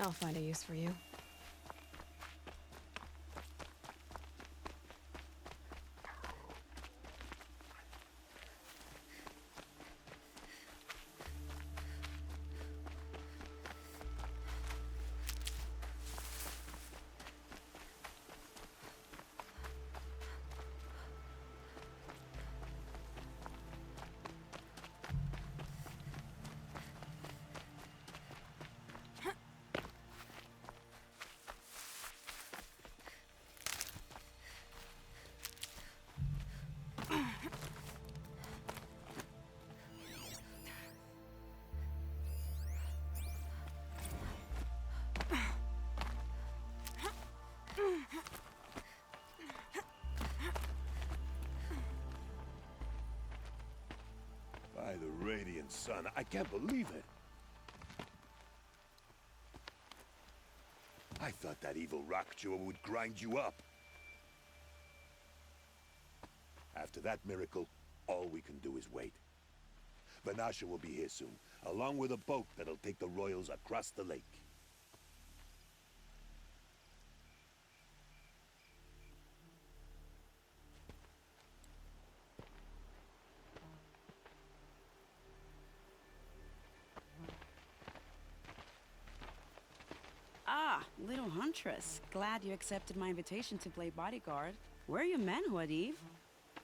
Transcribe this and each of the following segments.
I'll find a use for you. By the Radiant Sun, I can't believe it. I thought that evil rock jewel would grind you up. After that miracle, all we can do is wait. Vanasha will be here soon, along with a boat that'll take the royals across the lake. Ah, little Huntress. Glad you accepted my invitation to play bodyguard. Where are your men, Huadiv?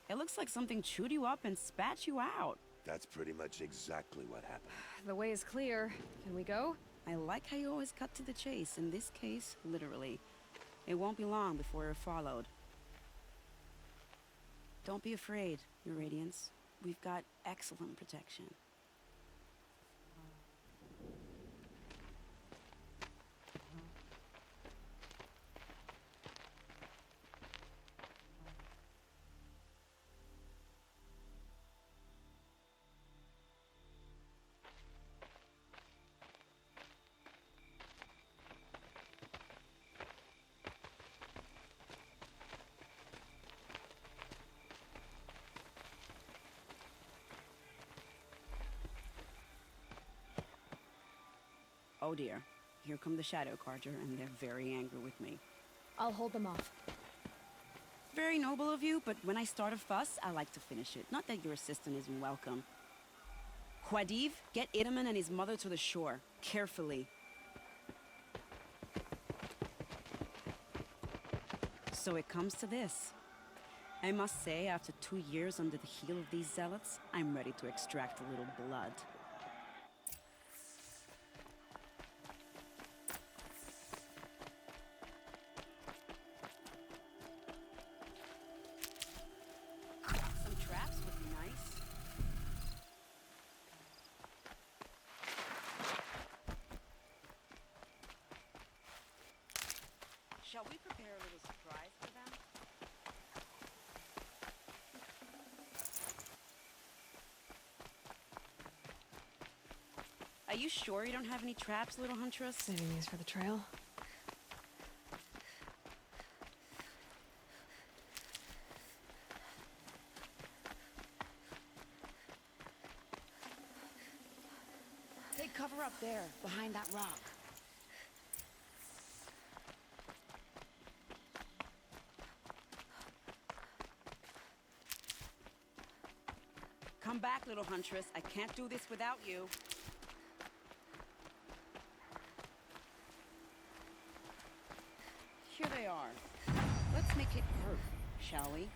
It looks like something chewed you up and spat you out. That's pretty much exactly what happened. The way is clear. Can we go? I like how you always cut to the chase, in this case, literally. It won't be long before you're followed. Don't be afraid, Your Radiance. We've got excellent protection. Oh dear. Here come the Shadow Carter, and they're very angry with me. I'll hold them off. Very noble of you, but when I start a fuss, I like to finish it. Not that your assistant isn't welcome. Huadiv, get Itaman and his mother to the shore. Carefully. So it comes to this. I must say, after 2 years under the heel of these zealots, I'm ready to extract a little blood. Some traps would be nice. Shall we prepare a little surprise for them? Are you sure you don't have any traps, little Huntress? Saving these for the trail. Take cover up there, behind that rock. Come back, little Huntress. I can't do this without you. Here they are. Let's make it hurt, shall we?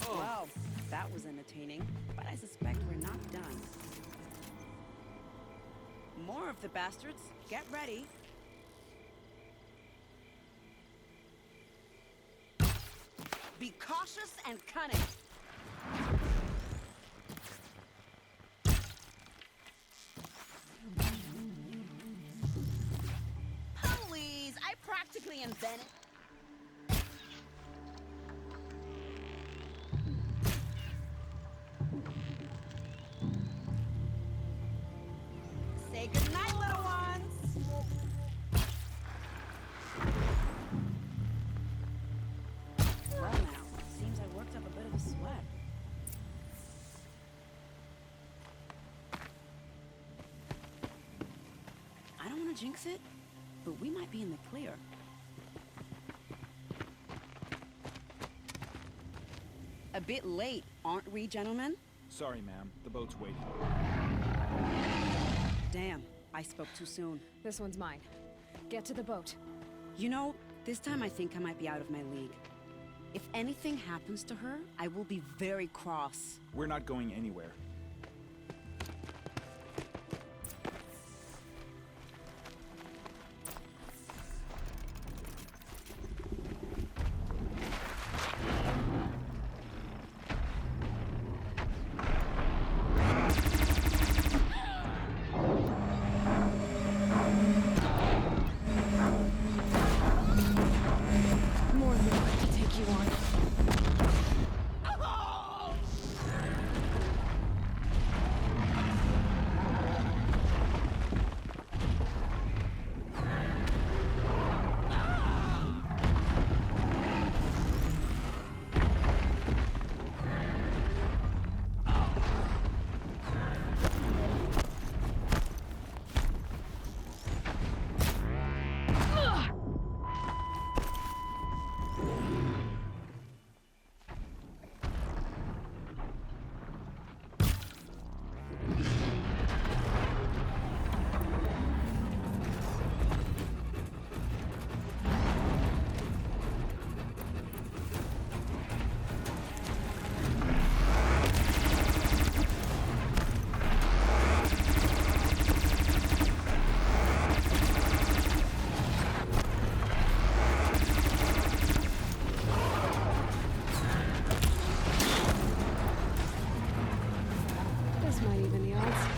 Well, that was entertaining, but I suspect we're not done. More of the bastards. Get ready. Be cautious and cunning. Please, I practically invented. Say goodnight, little ones! Well now, seems I worked up a bit of a sweat. I don't want to jinx it, but we might be in the clear. A bit late, aren't we, gentlemen? Sorry, ma'am. The boat's waiting. Damn, I spoke too soon. This one's mine. Get to the boat. You know, this time I think I might be out of my league. If anything happens to her, I will be very cross. We're not going anywhere. More than I can take you on. This might even the odds.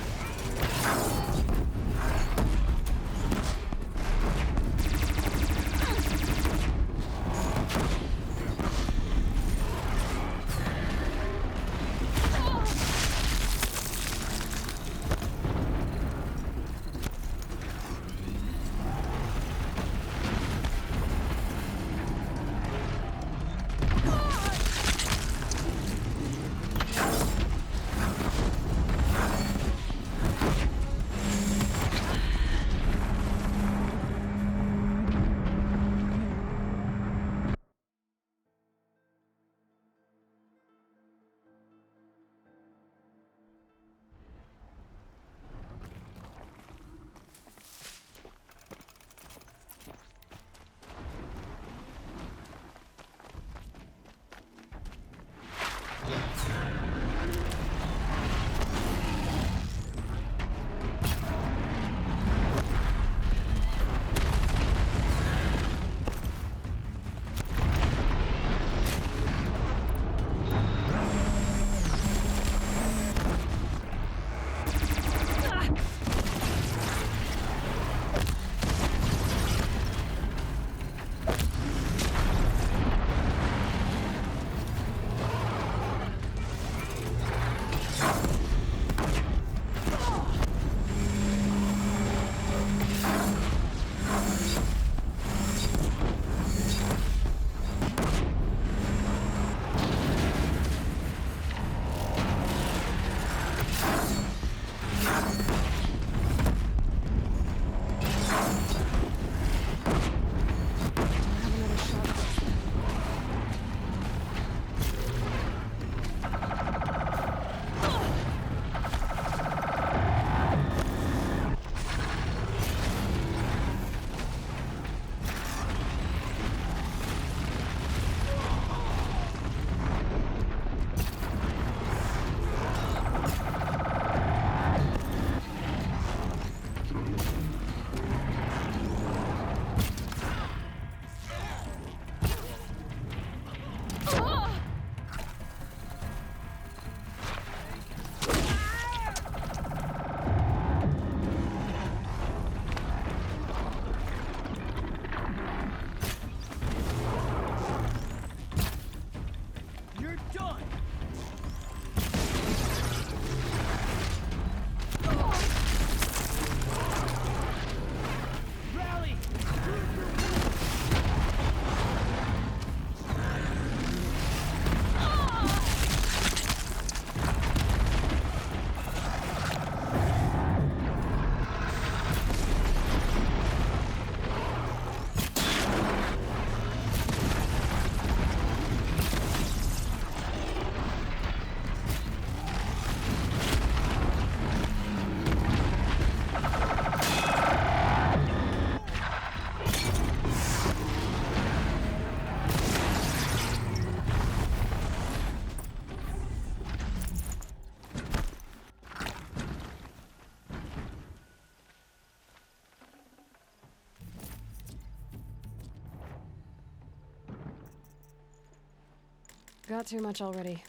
Got too much already.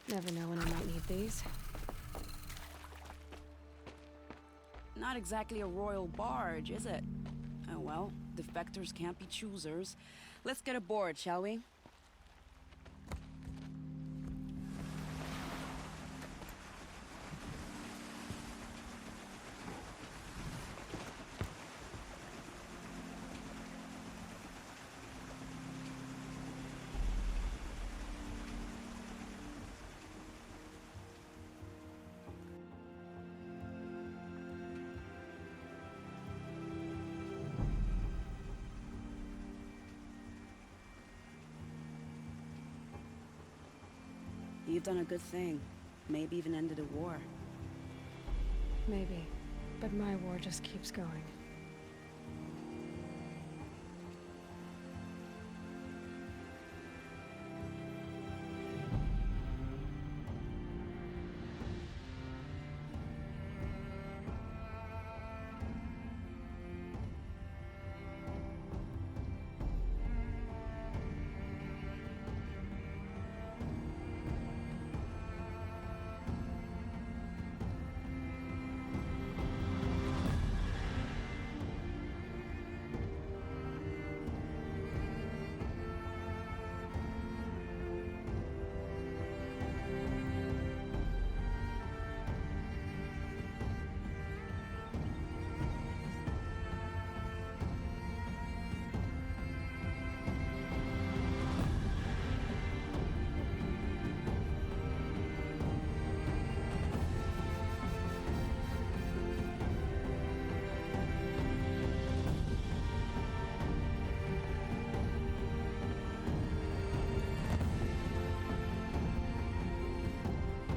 Never know when I might need these. Not exactly a royal barge, is it? Oh well, defectors can't be choosers. Let's get aboard, shall we? You've done a good thing. Maybe even ended a war. Maybe. But my war just keeps going.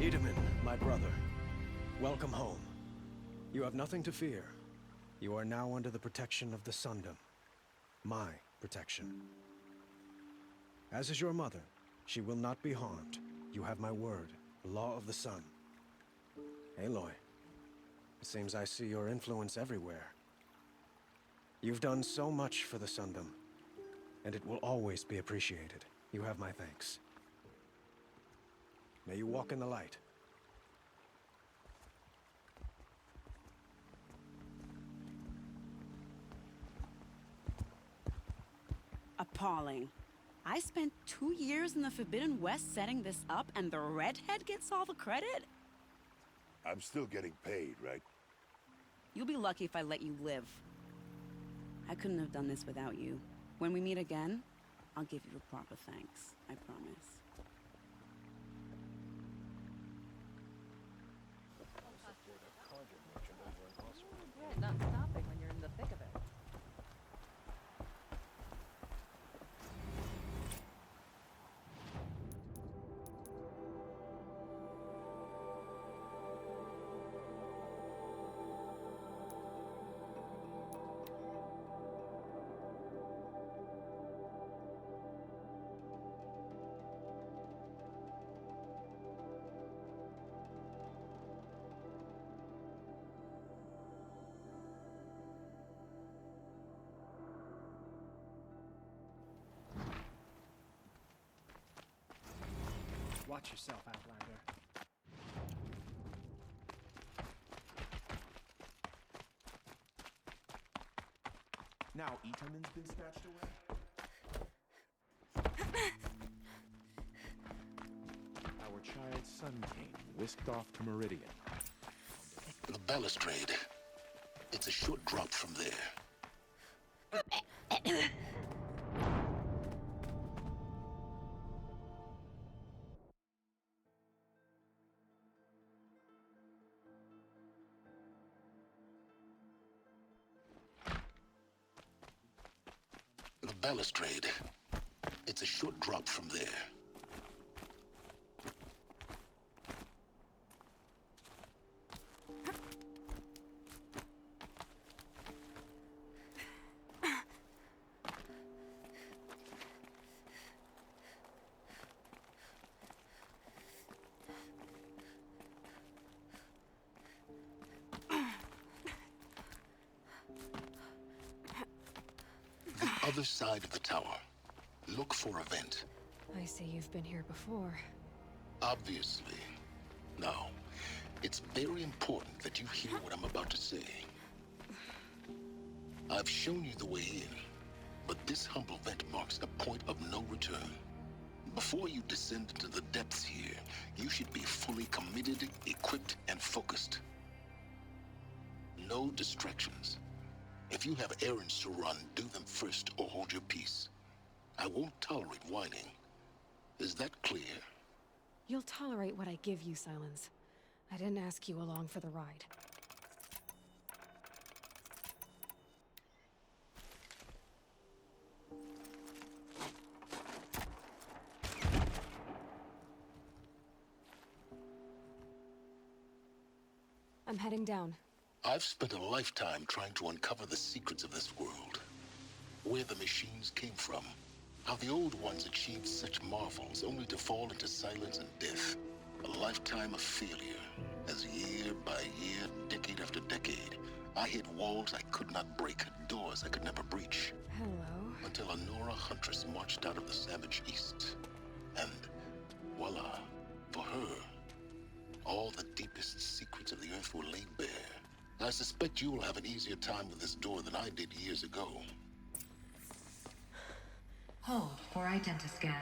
Itamen, my brother, welcome home. You have nothing to fear. You are now under the protection of the Sundom. My protection. As is your mother, she will not be harmed. You have my word, the law of the sun. Aloy, it seems I see your influence everywhere. You've done so much for the Sundom, and it will always be appreciated. You have my thanks. May you walk in the light. Appalling. I spent 2 years in the Forbidden West setting this up, and the redhead gets all the credit? I'm still getting paid, right? You'll be lucky if I let you live. I couldn't have done this without you. When we meet again, I'll give you a proper thanks. I promise. Not stopping when you're in the thick of it. Watch yourself, Outlander. Now Itaman's been snatched away? Our child Sun King whisked off to Meridian. The balustrade. It's a short drop from there. The balustrade. It's a short drop from there. Other side of the tower. Look for a vent. I see you've been here before. Obviously. Now, it's very important that you hear what I'm about to say. I've shown you the way in, but this humble vent marks a point of no return. Before you descend into the depths here, you should be fully committed, equipped, and focused. No distractions. If you have errands to run, do them first or hold your peace. I won't tolerate whining. Is that clear? You'll tolerate what I give you, Silence. I didn't ask you along for the ride. I'm heading down. I've spent a lifetime trying to uncover the secrets of this world. Where the machines came from. How the old ones achieved such marvels only to fall into silence and death. A lifetime of failure. As year by year, decade after decade, I hit walls I could not break, doors I could never breach. Hello. Until a Nora huntress marched out of the savage east. And voila, for her, all the deepest secrets of the earth were laid bare. I suspect you will have an easier time with this door than I did years ago. Hold for identiscan.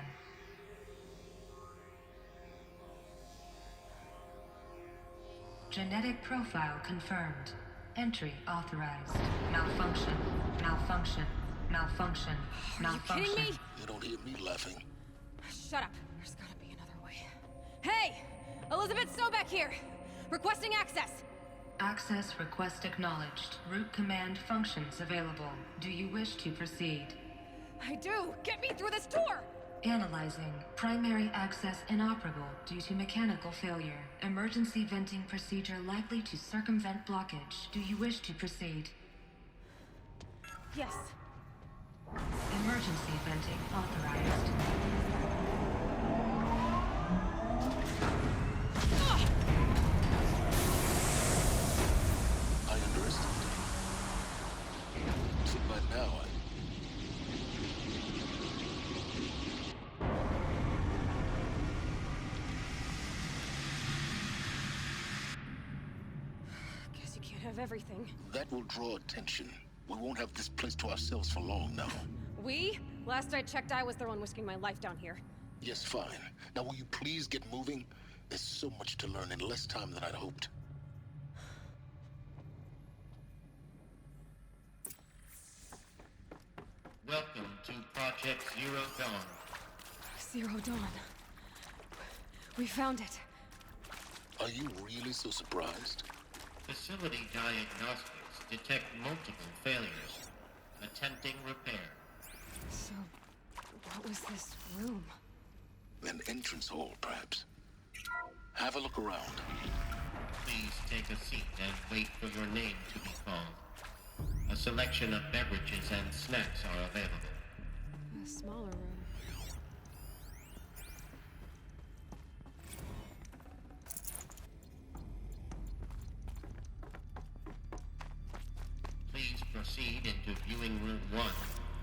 Genetic profile confirmed. Entry authorized. Malfunction. Malfunction. Malfunction. Malfunction. Are you kidding me? You don't hear me laughing. Shut up. There's gotta be another way. Hey! Elizabeth Sobek here! Requesting access! Access request acknowledged. Root command functions available. Do you wish to proceed? I do! Get me through this door! Analyzing. Primary access inoperable due to mechanical failure. Emergency venting procedure likely to circumvent blockage. Do you wish to proceed? Yes. Emergency venting authorized. I underestimated. So by now, Guess you can't have everything. that will draw attention. We won't have this place to ourselves for long now. We? Last I checked, I was the one risking my life down here. Yes, fine. Now will you please get moving? There's so much to learn in less time than I'd hoped. Welcome to Project Zero Dawn. Zero Dawn. We found it. Are you really so surprised? Facility diagnostics detect multiple failures. Attempting repair. So, what was this room? An entrance hall, perhaps. Have a look around. Please take a seat and wait for your name to be called. A selection of beverages and snacks are available. A smaller room. Please proceed into viewing room 1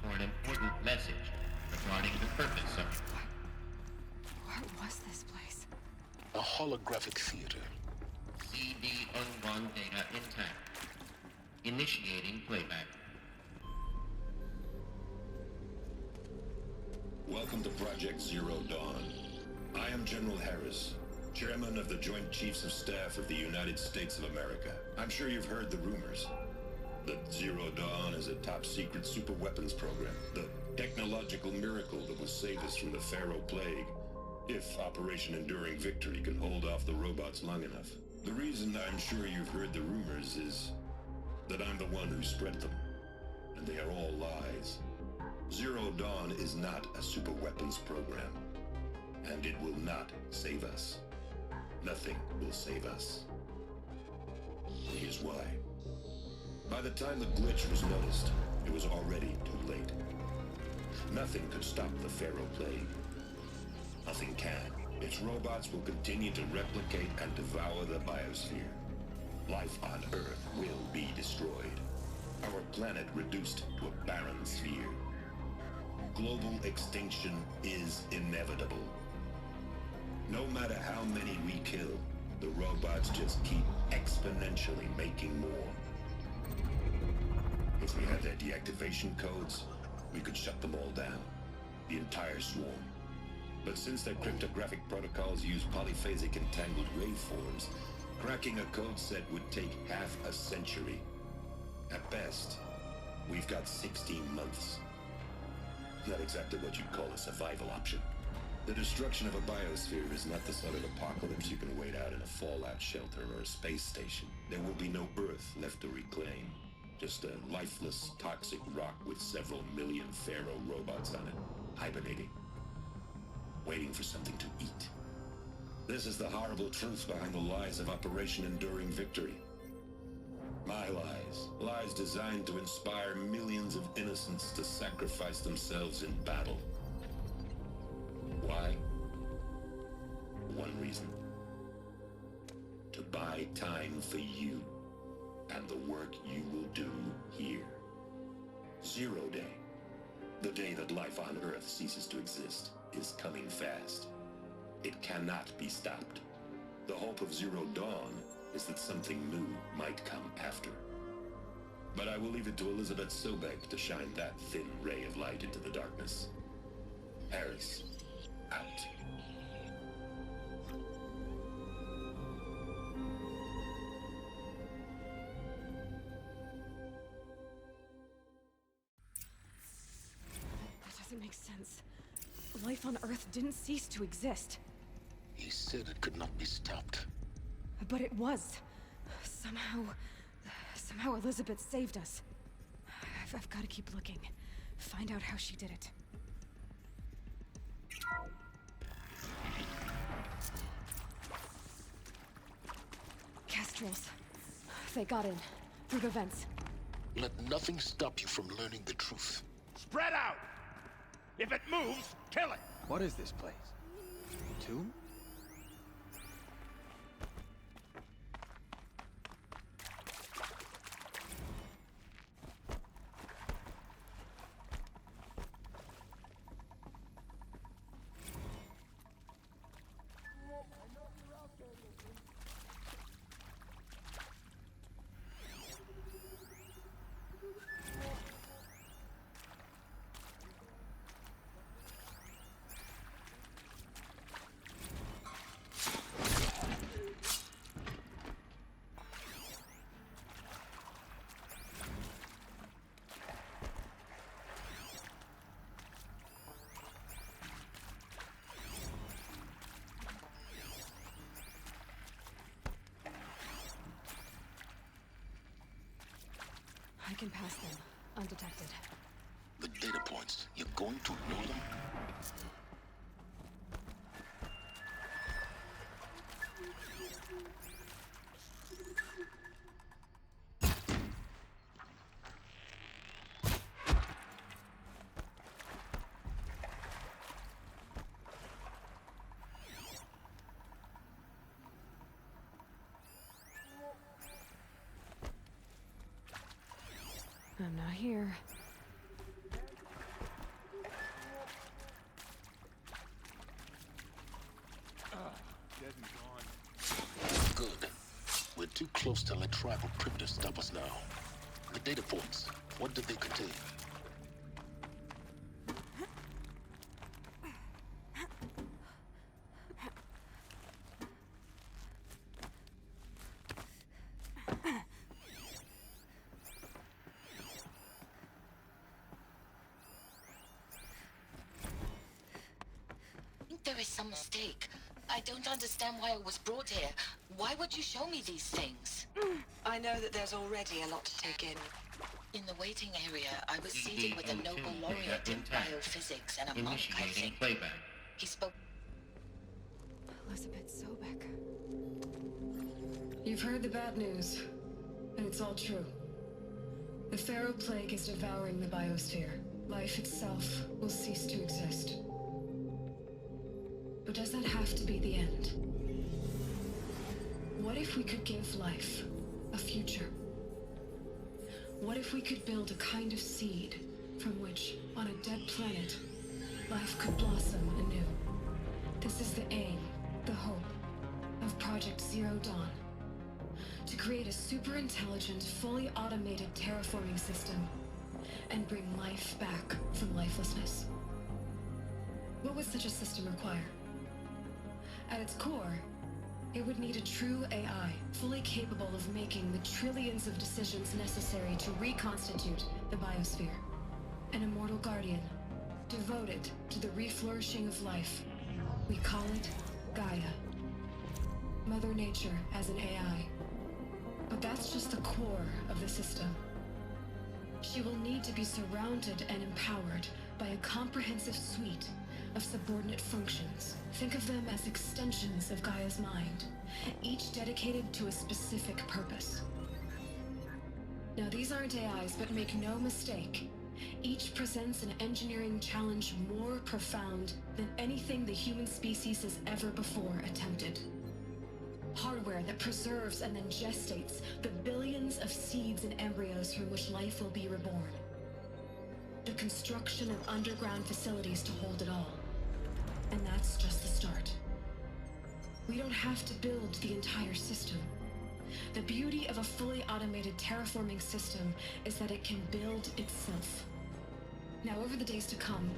for an important message regarding the purpose of... What was this place? A holographic theater. CD unbound data intact. Initiating playback. Welcome to Project Zero Dawn. I am General Harris, Chairman of the Joint Chiefs of Staff of the United States of America. I'm sure you've heard the rumors that Zero Dawn is a top-secret superweapons program, the technological miracle that will save us from the Pharaoh Plague, if Operation Enduring Victory can hold off the robots long enough. The reason I'm sure you've heard the rumors is that I'm the one who spread them, and they are all lies. Zero Dawn is not a superweapons program, and it will not save us. Nothing will save us. Here's why. By the time the glitch was noticed, it was already too late. Nothing could stop the Pharaoh Plague. Nothing can. Its robots will continue to replicate and devour the biosphere. Life on Earth will be destroyed. Our planet reduced to a barren sphere. Global extinction is inevitable. No matter how many we kill, the robots just keep exponentially making more. If we had their deactivation codes, we could shut them all down. The entire swarm. But since their cryptographic protocols use polyphasic entangled waveforms, cracking a code set would take half a century. At best, we've got 16 months. Not exactly what you'd call a survival option. The destruction of a biosphere is not the sort of apocalypse you can wait out in a fallout shelter or a space station. There will be no Earth left to reclaim. Just a lifeless, toxic rock with several million Pharaoh robots on it, hibernating. Waiting for something to eat. This is the horrible truth behind the lies of Operation Enduring Victory. My lies. Lies designed to inspire millions of innocents to sacrifice themselves in battle. Why? One reason. To buy time for you and the work you will do here. Zero Day. The day that life on Earth ceases to exist is coming fast. It cannot be stopped. The hope of Zero Dawn is that something new might come after. But I will leave it to Elizabeth Sobek to shine that thin ray of light into the darkness. Harris, out. That doesn't make sense. Life on Earth didn't cease to exist. He said it could not be stopped. But it was. Somehow Elizabeth saved us. I've got to keep looking. Find out how she did it. Kestrels. They got in. Through the vents. Let nothing stop you from learning the truth. Spread out! If it moves, kill it! What is this place? A tomb? I can pass them, undetected. The data points, you're going to ignore them? I'm not here. Dead and gone. Good. We're too close to let tribal primitives stop us now. The data points, what did they contain? There is some mistake. I don't understand why I was brought here. Why would you show me these things? I know that there's already a lot to take in. In the waiting area, I was seated with a Nobel laureate in biophysics and a monk, I Initiating think. playback. He spoke... Elizabeth Sobek. You've heard the bad news, and it's all true. The Pharaoh Plague is devouring the biosphere. Life itself will cease to exist. But does that have to be the end? What if we could give life a future? What if we could build a kind of seed from which, on a dead planet, life could blossom anew? This is the aim, the hope, of Project Zero Dawn. To create a super-intelligent, fully automated terraforming system and bring life back from lifelessness. What would such a system require? At its core, it would need a true AI, fully capable of making the trillions of decisions necessary to reconstitute the biosphere. An immortal guardian, devoted to the reflourishing of life. We call it Gaia. Mother Nature as an AI. But that's just the core of the system. She will need to be surrounded and empowered by a comprehensive suite of subordinate functions. Think of them as extensions of Gaia's mind, each dedicated to a specific purpose. Now, these aren't AIs, but make no mistake, each presents an engineering challenge more profound than anything the human species has ever before attempted. Hardware that preserves and then gestates the billions of seeds and embryos from which life will be reborn. The construction of underground facilities to hold it all. And that's just the start. We don't have to build the entire system. The beauty of a fully automated terraforming system is that it can build itself. Now, over the days to come,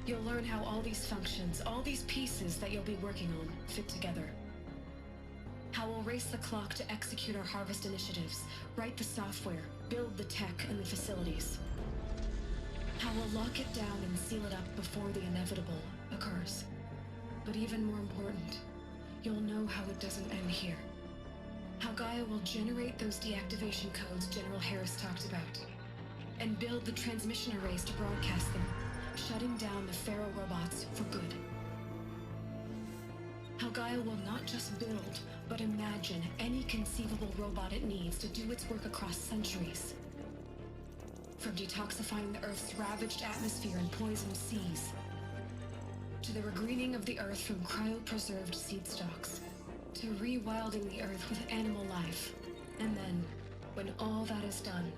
you'll learn how all these functions, all these pieces that you'll be working on, fit together. How we'll race the clock to execute our harvest initiatives, write the software, build the tech and the facilities. How we'll lock it down and seal it up before the inevitable occurs. But even more important, you'll know how it doesn't end here. How Gaia will generate those deactivation codes General Harris talked about, and build the transmission arrays to broadcast them, shutting down the Pharaoh robots for good. How Gaia will not just build, but imagine any conceivable robot it needs to do its work across centuries. From detoxifying the Earth's ravaged atmosphere and poisoned seas, to the regreening of the Earth from cryopreserved seed stocks, to rewilding the Earth with animal life. And then, when all that is done,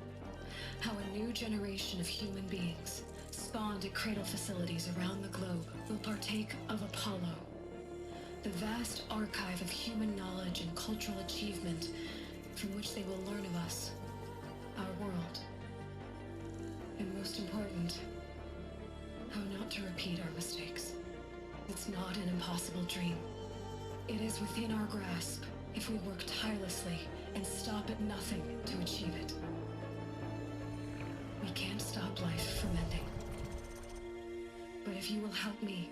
how a new generation of human beings, spawned at cradle facilities around the globe, will partake of Apollo, the vast archive of human knowledge and cultural achievement from which they will learn of us, our world. And most important, how not to repeat our mistakes. It's not an impossible dream. It is within our grasp if we work tirelessly and stop at nothing to achieve it. We can't stop life from ending. But if you will help me,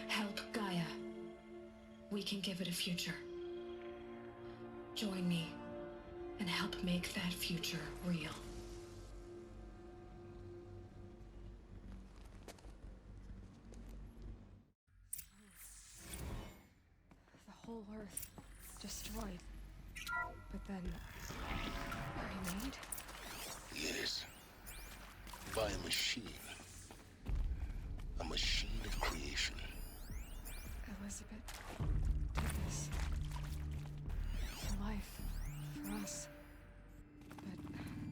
help Gaia, we can give it a future. Join me and help make that future real. The whole Earth destroyed. But then, remade? Yes. By a machine. A machine of creation. Elizabeth did this. For life. For us.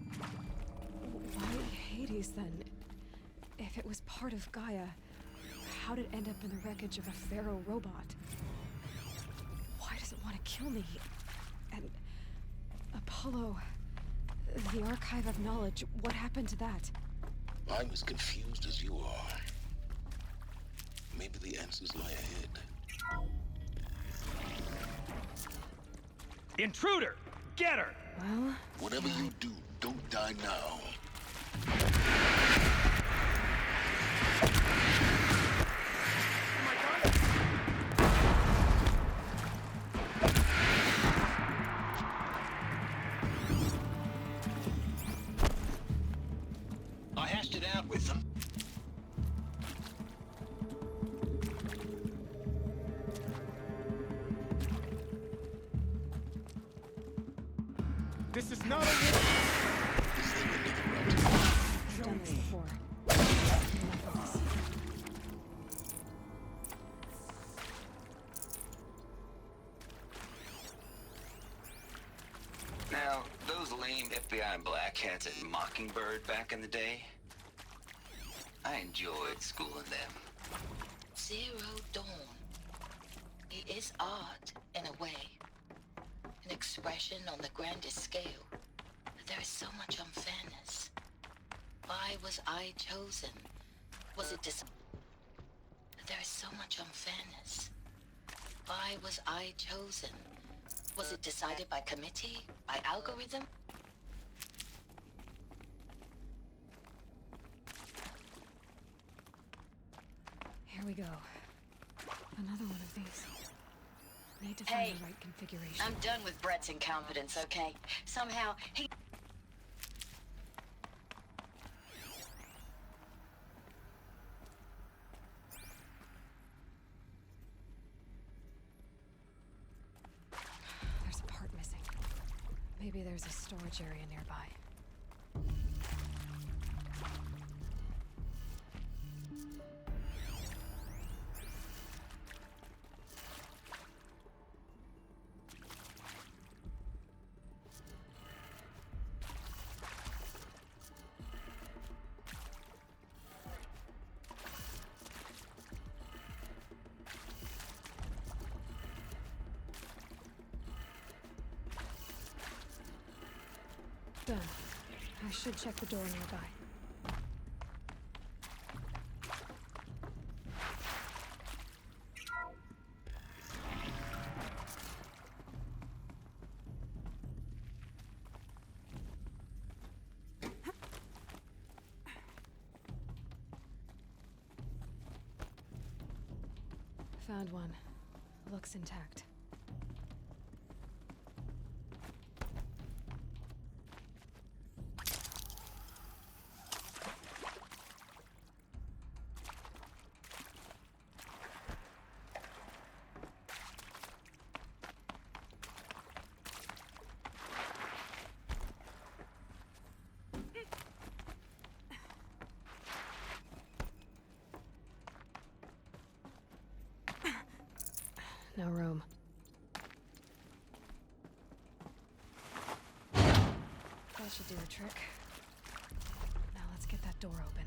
But why Hades then? If it was part of Gaia, how did it end up in the wreckage of a Pharaoh robot? Why does it want to kill me? Apollo. The Archive of Knowledge. What happened to that? I'm as confused as you are. Maybe the answers lie ahead. Intruder! Get her! Well... Whatever you do, don't die now. I hashed it out with them. This is not a war. I've done this before. Enough of this. Now, those lame FBI blackheads at Mockingbird back in the day, I enjoyed schooling them. Zero Dawn. It is art, in a way. An expression on the grandest scale. But there is so much unfairness. Why was I chosen? Was it There is so much unfairness. Why was I chosen? Was it decided by committee? By algorithm? Here we go. Another one of these. Need to find the right configuration. I'm done with Brett's incompetence, okay? Somehow, he... There's a part missing. Maybe there's a storage area nearby. Done. I should check the door nearby. Found one. Looks intact. No room. That should do the trick. Now let's get that door open.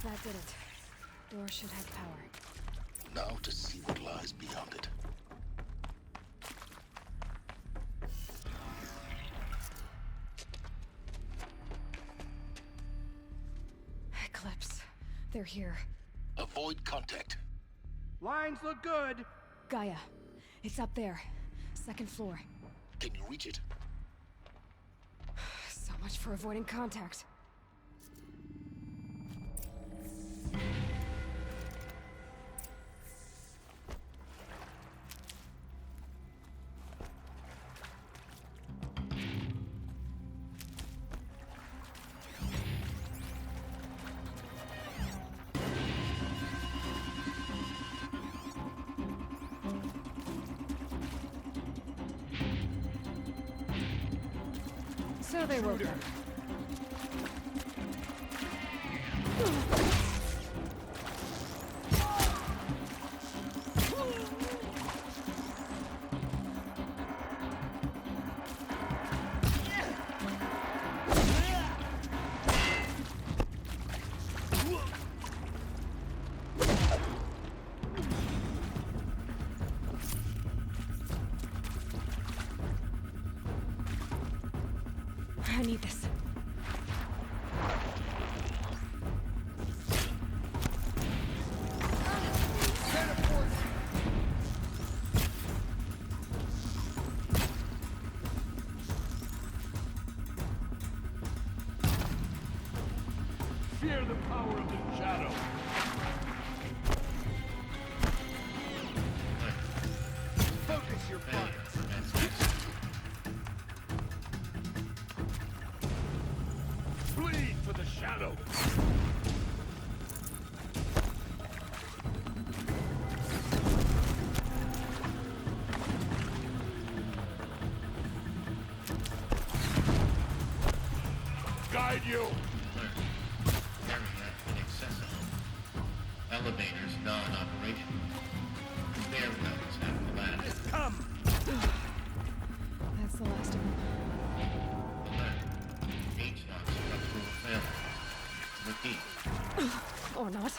That did it. Door should have power. Now to see what lies beyond it. Eclipse. They're here. Avoid contact. Lines look good. Gaia. It's up there. Second floor. Can you reach it? So much for avoiding contact. So they woke up. I need this. Fear the power of the shadow. Focus your fire. Bleed for the shadow. Guide you. Area inaccessible. Elevators non-operational. Stairwells have collapsed. Come. That's the last of them. Alert. H-lock structural failure. Repeat. Or not.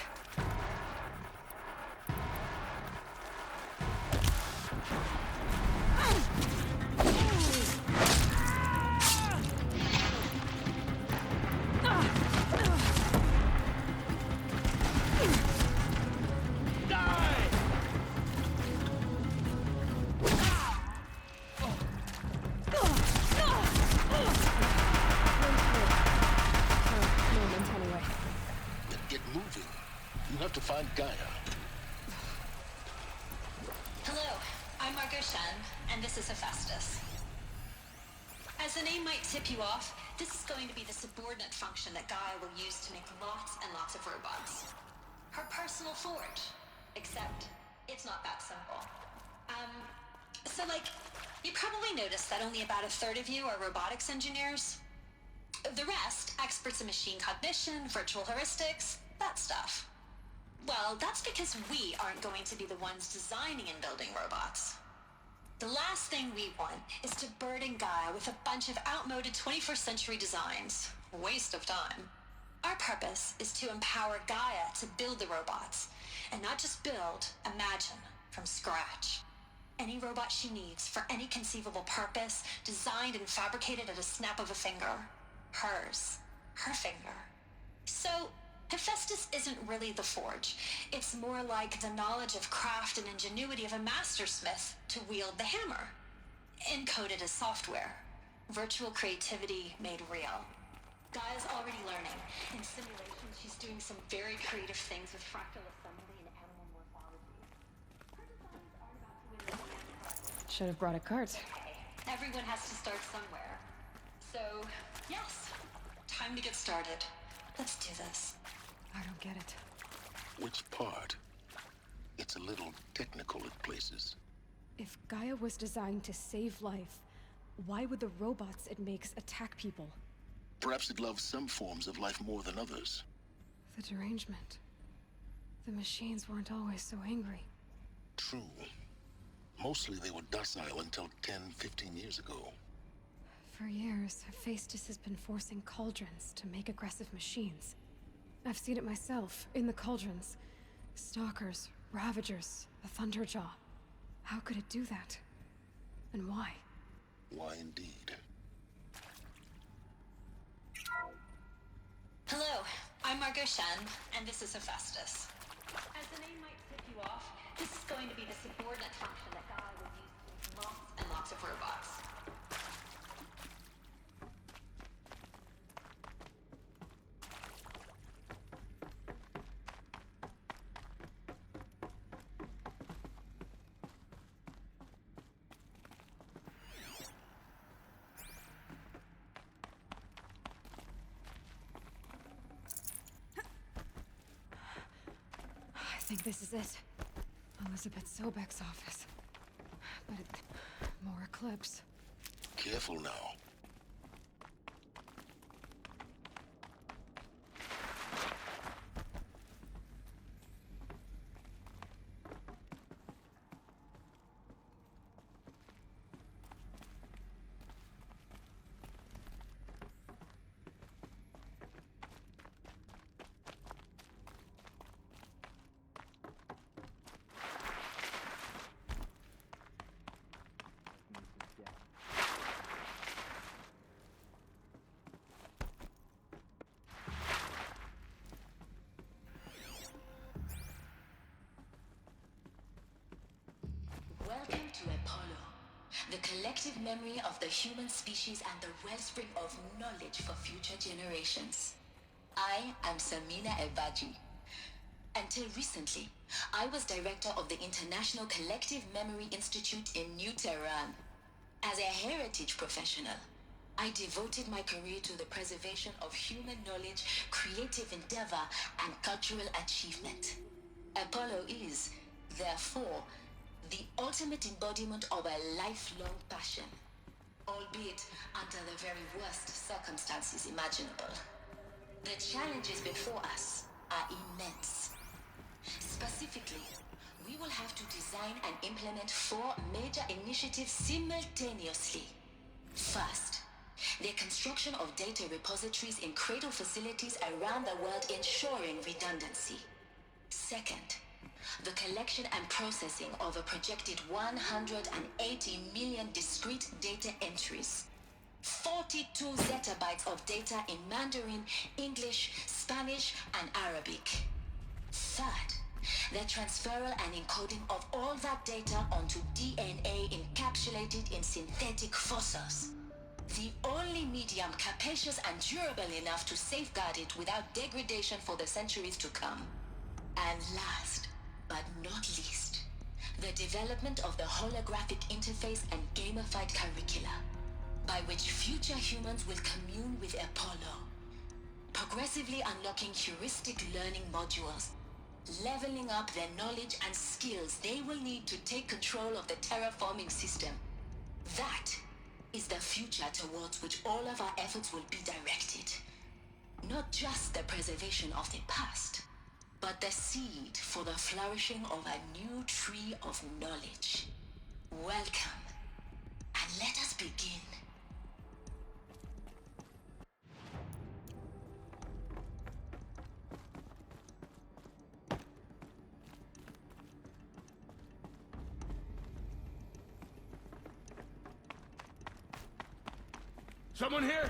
To find Gaia. Hello, I'm Margot Shen, and this is Hephaestus. As the name might tip you off, this is going to be the subordinate function that Gaia will use to make lots and lots of robots. Her personal forge. Except, it's not that simple. So you probably noticed that only about a third of you are robotics engineers. The rest, experts in machine cognition, virtual heuristics, that stuff. Well, that's because we aren't going to be the ones designing and building robots. The last thing we want is to burden Gaia with a bunch of outmoded 21st century designs. Waste of time. Our purpose is to empower Gaia to build the robots, and not just build, imagine, from scratch. Any robot she needs for any conceivable purpose, designed and fabricated at a snap of a finger. Hers. Her finger. So, Hephaestus isn't really the forge. It's more like the knowledge of craft and ingenuity of a mastersmith to wield the hammer. Encoded as software. Virtual creativity made real. Gaia's already learning. In simulation, she's doing some very creative things with fractal assembly and animal morphology. Her designs aren't about to win the hand. Should have brought a cart. Everyone has to start somewhere. So, yes. Time to get started. Let's do this. I don't get it. Which part? It's a little technical at places. If Gaia was designed to save life, why would the robots it makes attack people? Perhaps it loves some forms of life more than others. The derangement. The machines weren't always so angry. True. Mostly they were docile until 10, 15 years ago. For years, Hephaestus has been forcing cauldrons to make aggressive machines. I've seen it myself, in the cauldrons. Stalkers, Ravagers, the Thunderjaw. How could it do that? And why? Why indeed? Hello, I'm Margot Shan, and this is Hephaestus. As the name might tip you off, this is going to be the subordinate function that Gaia will use to make lots and lots of robots. I think this is it. Elizabeth Sobek's office. But more Eclipse. Careful now. Welcome to Apollo, the collective memory of the human species and the wellspring of knowledge for future generations. I am Samina Ebaji. Until recently, I was director of the International Collective Memory Institute in New Tehran. As a heritage professional, I devoted my career to the preservation of human knowledge, creative endeavor, and cultural achievement. Apollo is, therefore, the ultimate embodiment of a lifelong passion, albeit under the very worst circumstances imaginable. The challenges before us are immense. Specifically, we will have to design and implement 4 major initiatives simultaneously. First, the construction of data repositories in cradle facilities around the world, ensuring redundancy. Second, the collection and processing of a projected 180 million discrete data entries. 42 zettabytes of data in Mandarin, English, Spanish, and Arabic. Third, the transferal and encoding of all that data onto DNA encapsulated in synthetic fossils. The only medium capacious and durable enough to safeguard it without degradation for the centuries to come. And last, but not least, the development of the holographic interface and gamified curricula, by which future humans will commune with Apollo, progressively unlocking heuristic learning modules, leveling up their knowledge and skills they will need to take control of the terraforming system. That is the future towards which all of our efforts will be directed. Not just the preservation of the past, but the seed for the flourishing of a new tree of knowledge. Welcome, and let us begin. Someone here?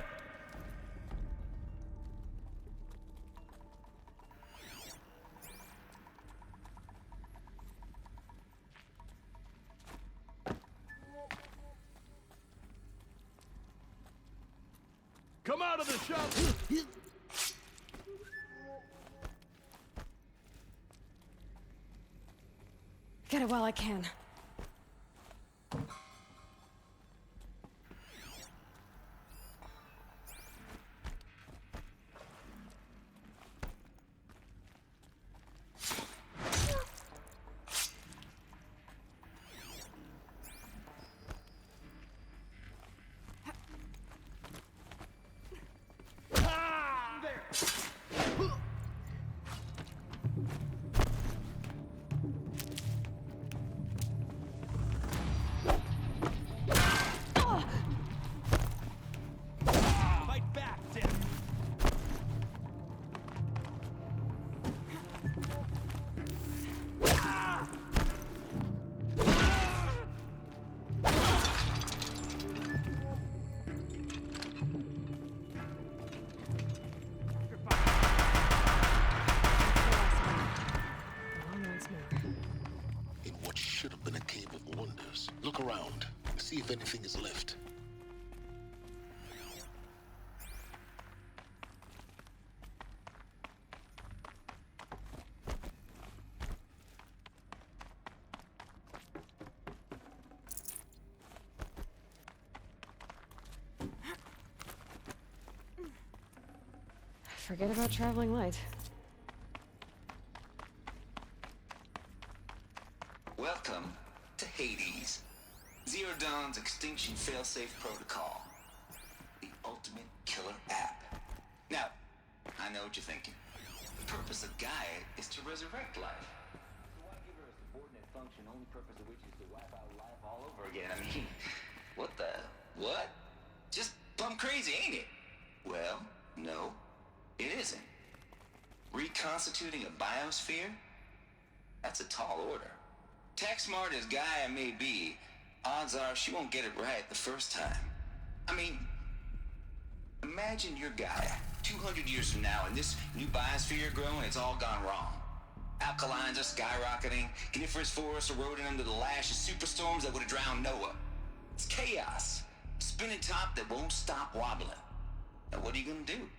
Come out of the shop! Get it while I can. around. See if anything is left. Forget about traveling light. Welcome to Hades. Zero Dawn's Extinction Failsafe Protocol. The ultimate killer app. Now, I know what you're thinking. The purpose of Gaia is to resurrect life. So why give her a subordinate function, only purpose of which is to wipe out life all over again? I mean, what? Just plumb crazy, ain't it? Well, no, it isn't. Reconstituting a biosphere? That's a tall order. Tech smart as Gaia may be, odds are she won't get it right the first time. I mean, imagine you're Gaia, 200 years from now, and this new biosphere growing, it's all gone wrong. Alkalines are skyrocketing, coniferous forests eroding under the lash of superstorms that would have drowned Noah. It's chaos, a spinning top that won't stop wobbling. Now what are you gonna do?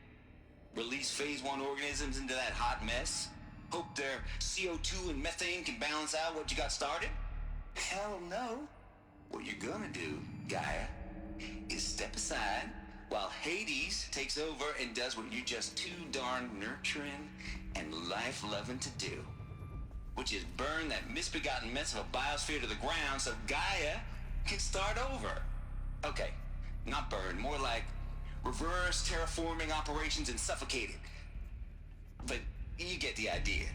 Release phase 1 organisms into that hot mess? Hope their CO2 and methane can balance out what you got started? Hell no. What you're gonna do, Gaia, is step aside while Hades takes over and does what you're just too darn nurturing and life-loving to do. Which is burn that misbegotten mess of a biosphere to the ground so Gaia can start over. Okay, not burn, more like reverse terraforming operations and suffocate it. But you get the idea.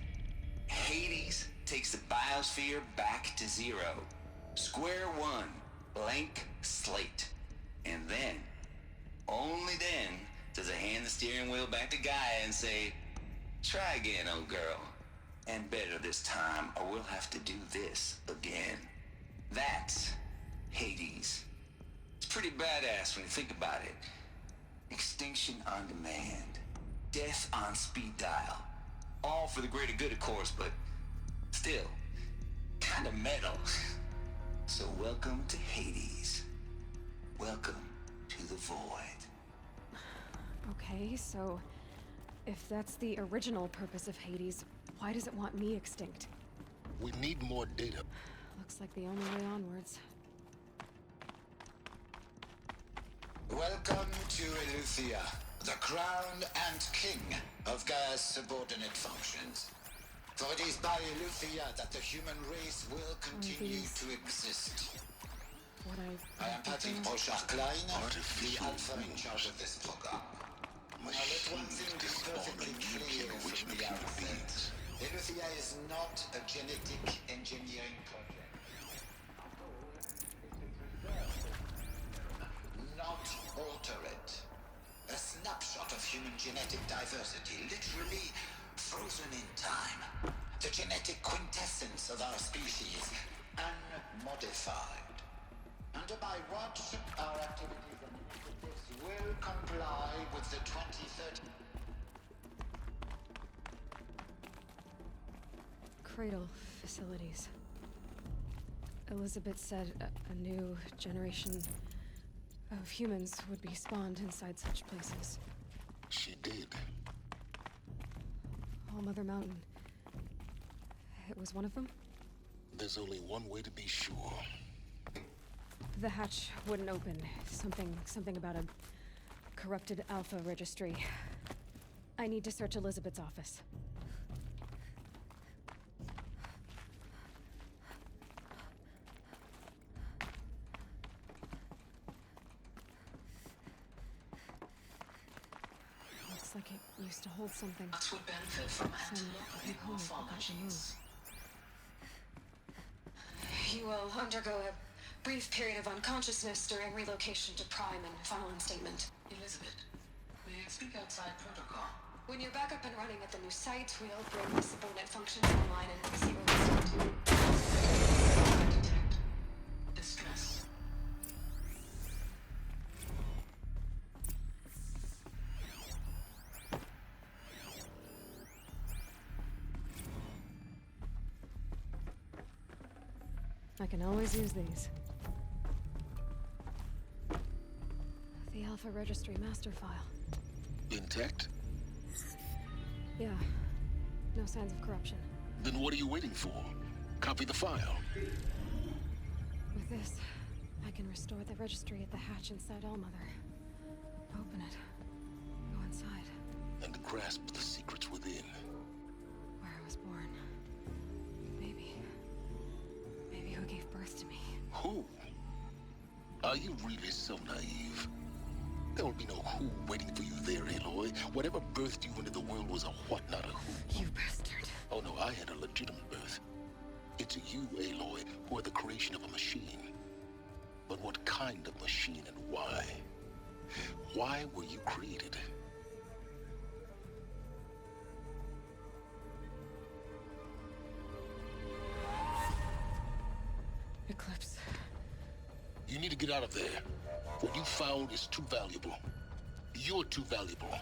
Hades takes the biosphere back to zero. Square one, blank slate. And then, only then, does it hand the steering wheel back to Gaia and say, try again, old girl. And better this time, or we'll have to do this again. That's Hades. It's pretty badass when you think about it. Extinction on demand. Death on speed dial. All for the greater good, of course, but still, kind of metal. So welcome to Hades. Welcome to the void. Okay, so if that's the original purpose of Hades, why does it want me extinct? We need more data. Looks like the only way onwards. Welcome to Eleuthia, the crown and king of Gaia's subordinate functions. For it is by Eleuthia that the human race will continue to exist. I am Patrick Brochard-Klein, the alpha in charge of this program. Now let one thing be perfectly clear from the outset. Eleuthia is not a genetic engineering project. Not alter it. A snapshot of human genetic diversity, literally frozen in time. The genetic quintessence of our species, unmodified. Under my watch, our activities and initiatives will comply with the 2030... Cradle facilities. Elizabeth said a new generation of humans would be spawned inside such places. She did. All Mother Mountain. It was one of them? There's only one way to be sure. The hatch wouldn't open. Something about a corrupted Alpha registry. I need to search Elizabeth's office. Looks like it used to hold something. That would benefit from Some antilogical component that got morphologies. removed. You will undergo a brief period of unconsciousness during relocation to Prime and final instatement. Elizabeth, may I speak outside protocol? When you're back up and running at the new site, we'll bring the subordinate functions online and see where we stand. Detect distress. I can always use these. Alpha Registry master file. Intact? Yeah. No signs of corruption. Then what are you waiting for? Copy the file. With this, I can restore the registry at the hatch inside Allmother. Open it. Go inside. And grasp the secrets within. Where I was born. Maybe who gave birth to me. Who? Are you really so naive? There will be no who waiting for you there, Aloy. Whatever birthed you into the world was a what, not a who. You bastard. Oh no, I had a legitimate birth. It's you, Aloy, who are the creation of a machine. But what kind of machine and why? Why were you created? Eclipse. You need to get out of there. What you found is too valuable. You're too valuable.